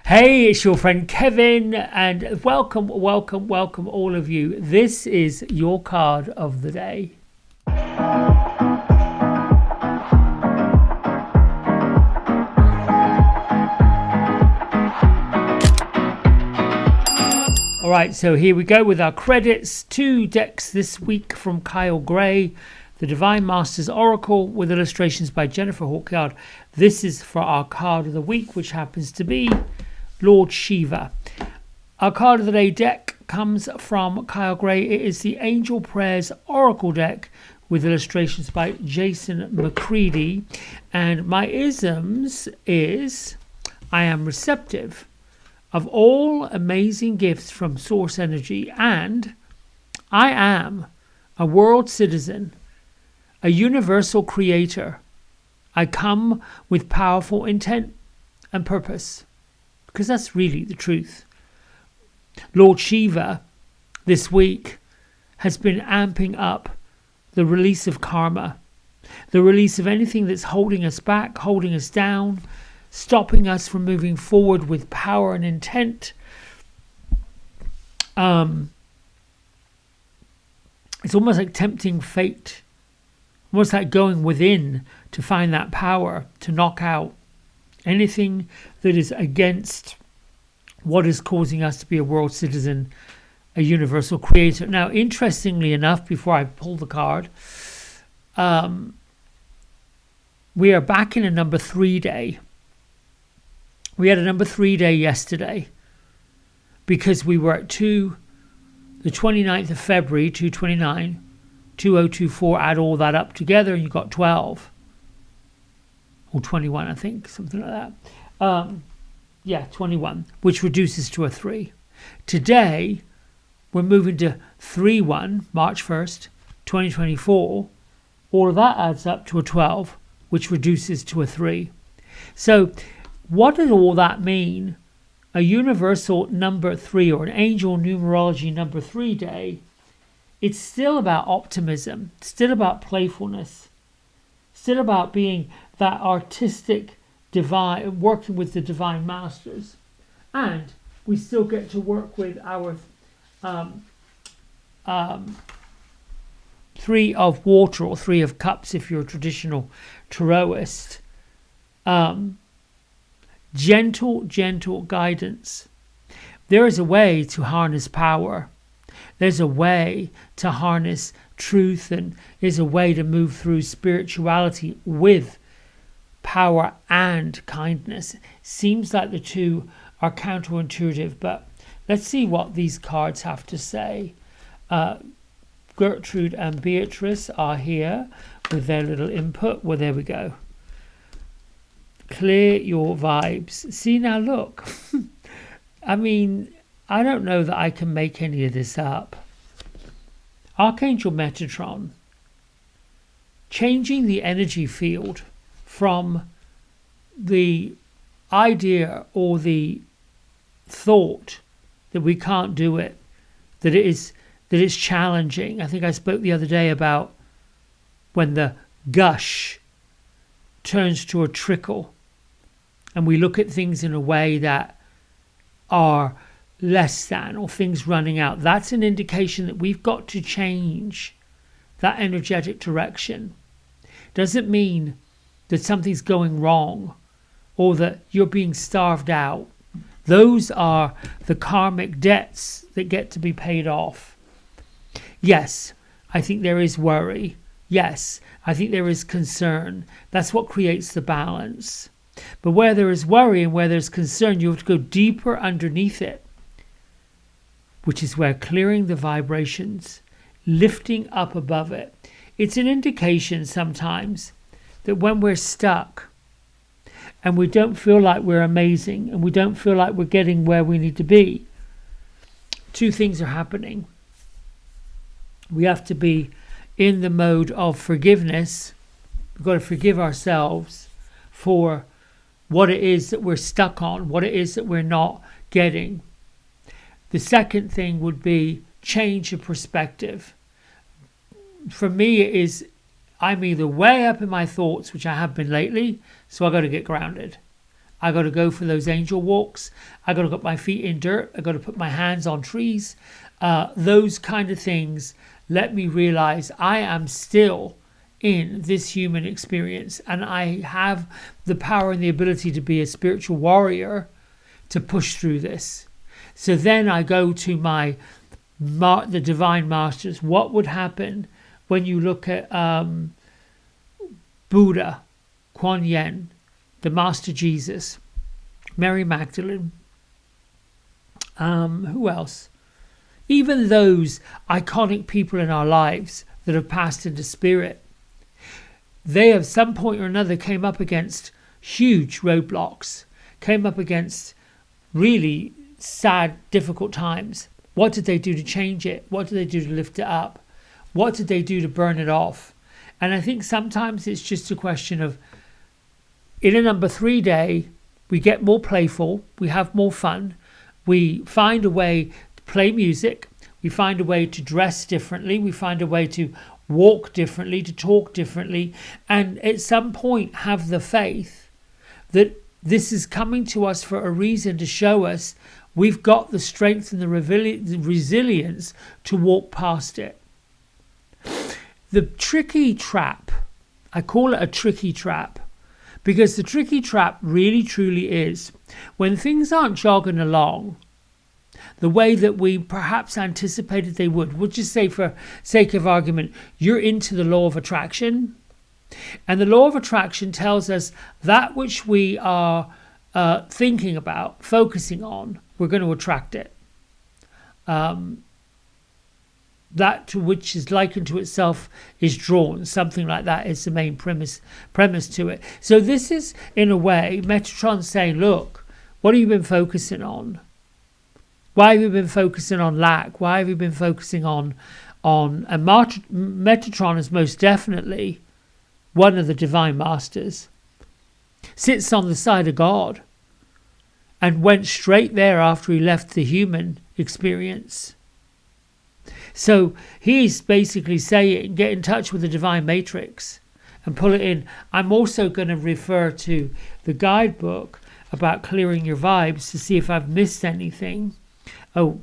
Hey, it's your friend Kevin, and welcome all of you. This is your card of the day. All right, so here we go with our credits. 2 decks this week from Kyle Gray, the Divine Masters Oracle with illustrations by Jennifer Hawkyard. This is for our card of the week, which happens to be Lord Shiva. Our card of the day deck comes from Kyle Gray. It is the Angel Prayers Oracle deck with illustrations by Jason McCready. And my isms is, I am receptive of all amazing gifts from Source Energy, and I am a world citizen, a universal creator. I come with powerful intent and purpose, because that's really the truth. Lord Shiva this week has been amping up the release of karma, the release of anything that's holding us back, holding us down, stopping us from moving forward with power and intent. It's almost like tempting fate, almost like going within to find that power to knock out anything that is against what is causing us to be a world citizen, a universal creator. Now, interestingly enough, before I pull the card, we are back in a number 3 day. We had a number 3 day yesterday because we were at the 29th of February, 229, 2024, add all that up together and you got 12. Or 21, I think, something like that. 21, which reduces to a 3. Today, we're moving to 3-1, March 1st, 2024. All of that adds up to a 12, which reduces to a 3. So, what does all that mean? A universal number 3 or an angel numerology number 3 day, it's still about optimism, still about playfulness, still about being that artistic divine, working with the divine masters. And we still get to work with our 3 of water or 3 of cups if you're a traditional tarotist. Gentle guidance. There is a way to harness power. There's a way to harness truth, and there's a way to move through spirituality with power and kindness. Seems like the two are counterintuitive, but let's see what these cards have to say. Gertrude and Beatrice are here with their little input. Well, there we go. Clear your vibes. See, now look. I mean, I don't know that I can make any of this up. Archangel Metatron. Changing the energy field from the idea or the thought that we can't do it, that it's challenging. I think I spoke the other day about when the gush turns to a trickle and we look at things in a way that are less than, or things running out. That's an indication that we've got to change that energetic direction. Doesn't mean that something's going wrong or that you're being starved out. Those are the karmic debts that get to be paid off. Yes, I think there is worry. Yes, I think there is concern. That's what creates the balance. But where there is worry and where there's concern, you have to go deeper underneath it, which is where clearing the vibrations, lifting up above it. It's an indication sometimes that when we're stuck and we don't feel like we're amazing and we don't feel like we're getting where we need to be, 2 things are happening. We have to be in the mode of forgiveness. We've got to forgive ourselves for what it is that we're stuck on, what it is that we're not getting. The second thing would be change of perspective. For me, it is I'm either way up in my thoughts, which I have been lately, so I got to get grounded. I got to go for those angel walks. I got to put my feet in dirt. I got to put my hands on trees. Those kind of things let me realize I am still in this human experience, and I have the power and the ability to be a spiritual warrior to push through this. So then I go to the divine masters. What would happen when you look at Buddha, Kuan Yin, the Master Jesus, Mary Magdalene, who else? Even those iconic people in our lives that have passed into spirit, they at some point or another came up against huge roadblocks, came up against really sad, difficult times. What did they do to change it? What did they do to lift it up? What did they do to burn it off? And I think sometimes it's just a question of, in a number 3 day, we get more playful, we have more fun, we find a way to play music, we find a way to dress differently, we find a way to walk differently, to talk differently, and at some point have the faith that this is coming to us for a reason, to show us we've got the strength and the resilience to walk past it. The tricky trap, I call it a tricky trap, because the tricky trap really truly is when things aren't jogging along the way that we perhaps anticipated they would. We'll just say, for sake of argument, you're into the law of attraction, and the law of attraction tells us that which we are thinking about, focusing on, we're going to attract it. That to which is likened to itself is drawn. Something like that is the main premise to it. So this is, in a way, Metatron saying, look, what have you been focusing on? Why have you been focusing on lack? Why have you been focusing on and Metatron is most definitely one of the divine masters, sits on the side of God and went straight there after he left the human experience. So he's basically saying, get in touch with the divine matrix and pull it in. I'm also going to refer to the guidebook about clearing your vibes to see if I've missed anything. Oh,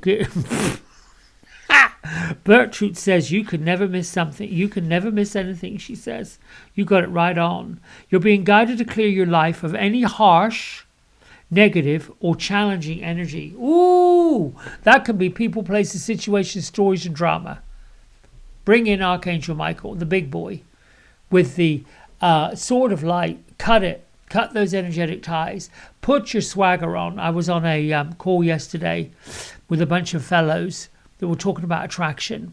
Bertrude says you can never miss something. You can never miss anything, she says. You got it right on. You're being guided to clear your life of any harsh, negative, or challenging energy. Ooh, that can be people, places, situations, stories, and drama. Bring in Archangel Michael, the big boy, with the sword of light. Cut it. Cut those energetic ties. Put your swagger on. I was on a call yesterday with a bunch of fellows that were talking about attraction.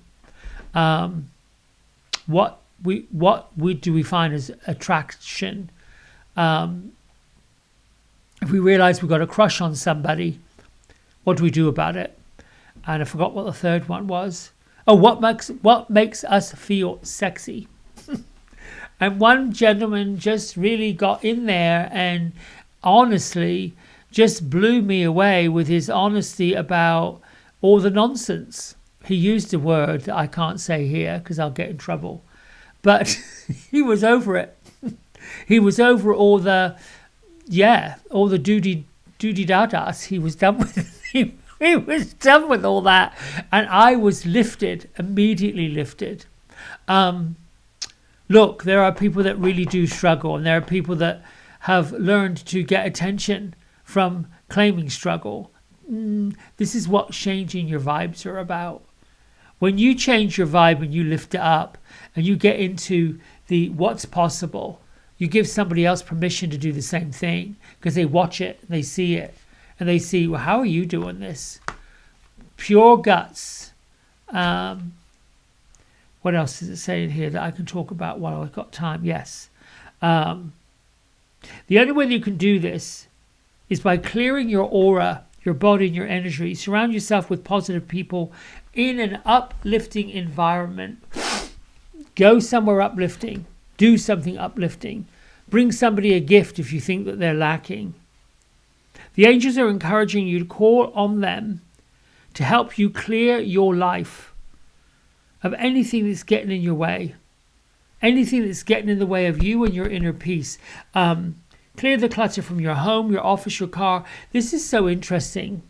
What do we find as attraction? If we realize we've got a crush on somebody, what do we do about it? And I forgot what the third one was. Oh, what makes us feel sexy? And one gentleman just really got in there and honestly just blew me away with his honesty about all the nonsense. He used a word that I can't say here because I'll get in trouble. But he was over it. He was over all the doody-dadas. He was done with it. He was done with all that. And I was lifted, immediately lifted. Look, there are people that really do struggle, and there are people that have learned to get attention from claiming struggle. This is what changing your vibes are about. When you change your vibe and you lift it up and you get into the what's possible, you give somebody else permission to do the same thing because they watch it, and they see it, and they see, well, how are you doing this? Pure guts. What else does it say in here that I can talk about while I've got time? Yes. The only way that you can do this is by clearing your aura, your body, and your energy. Surround yourself with positive people in an uplifting environment. Go somewhere uplifting. Do something uplifting. Bring somebody a gift if you think that they're lacking. The angels are encouraging you to call on them to help you clear your life of anything that's getting in your way, anything that's getting in the way of you and your inner peace. Clear the clutter from your home, your office, your car. This is so interesting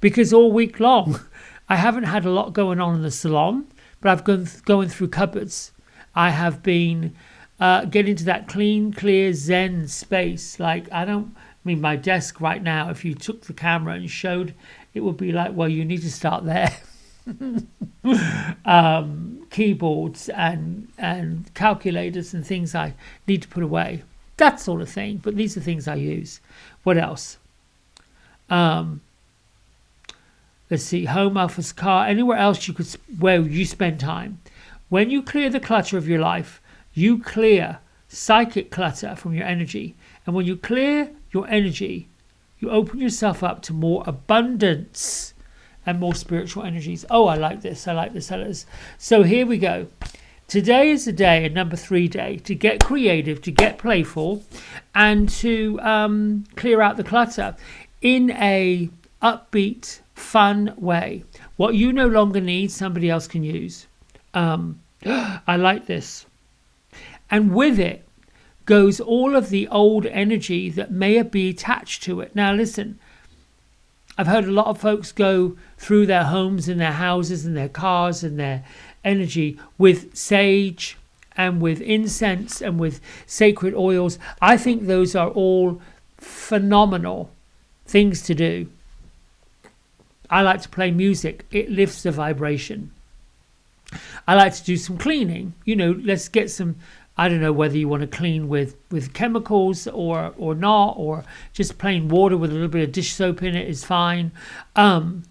because all week long I haven't had a lot going on in the salon, but I've gone going through cupboards. I have been getting to that clean, clear Zen space. Like, my desk right now, if you took the camera and showed, it would be like, well, you need to start there. Keyboards and calculators and things I need to put away. That sort of thing. But these are things I use. What else? Let's see. Home, office, car, anywhere else where you spend time. When you clear the clutter of your life, you clear psychic clutter from your energy. And when you clear your energy, you open yourself up to more abundance and more spiritual energies. Oh, I like this. I like this. So here we go. Today is the day, a number 3 day, to get creative, to get playful, and to clear out the clutter in a upbeat, fun way. What you no longer need, somebody else can use. I like this. And with it goes all of the old energy that may be attached to it. Now listen, I've heard a lot of folks go through their homes and their houses and their cars and their energy with sage and with incense and with sacred oils. I think those are all phenomenal things to do. I like to play music. It lifts the vibration. I like to do some cleaning. Let's get some, I don't know whether you want to clean with chemicals or not, or just plain water with a little bit of dish soap in it is fine. But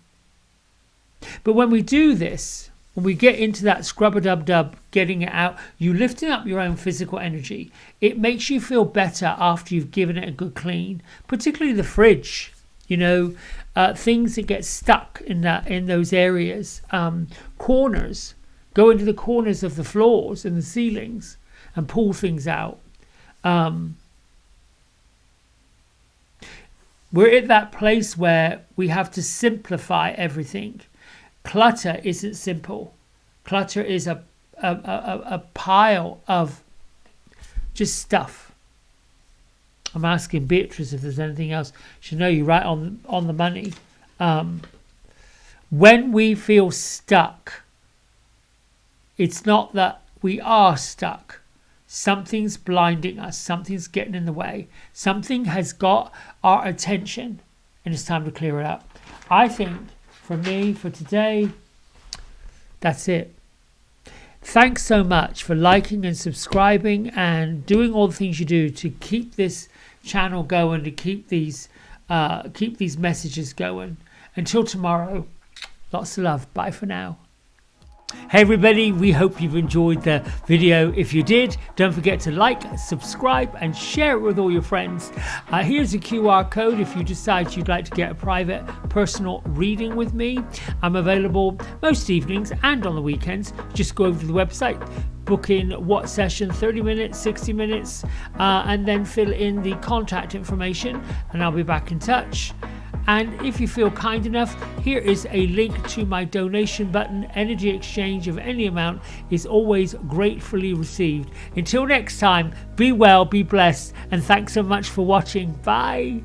when we do this, when we get into that scrub-a-dub-dub, getting it out, you lifting up your own physical energy. It makes you feel better after you've given it a good clean, particularly the fridge. Things that get stuck in those areas, corners. Go into the corners of the floors and the ceilings and pull things out. We're at that place where we have to simplify everything. Clutter isn't simple. Clutter is a pile of just stuff. I'm asking Beatrice if there's anything else. She know you're right on the money. When we feel stuck, it's not that we are stuck. Something's blinding us. Something's getting in the way. Something has got our attention, and it's time to clear it up. I think, for me, for today, that's it. Thanks so much for liking and subscribing and doing all the things you do to keep this channel going, to keep these messages going. Until tomorrow, lots of love. Bye for now. Hey everybody, we hope you've enjoyed the video. If you did, don't forget to like, subscribe and share it with all your friends. Here's a QR code if you decide you'd like to get a private personal reading with me. I'm available most evenings and on the weekends. Just go over to the website, book in what session, 30 minutes, 60 minutes, and then fill in the contact information and I'll be back in touch. And if you feel kind enough, here is a link to my donation button. Energy exchange of any amount is always gratefully received. Until next time, be well, be blessed, and thanks so much for watching. Bye.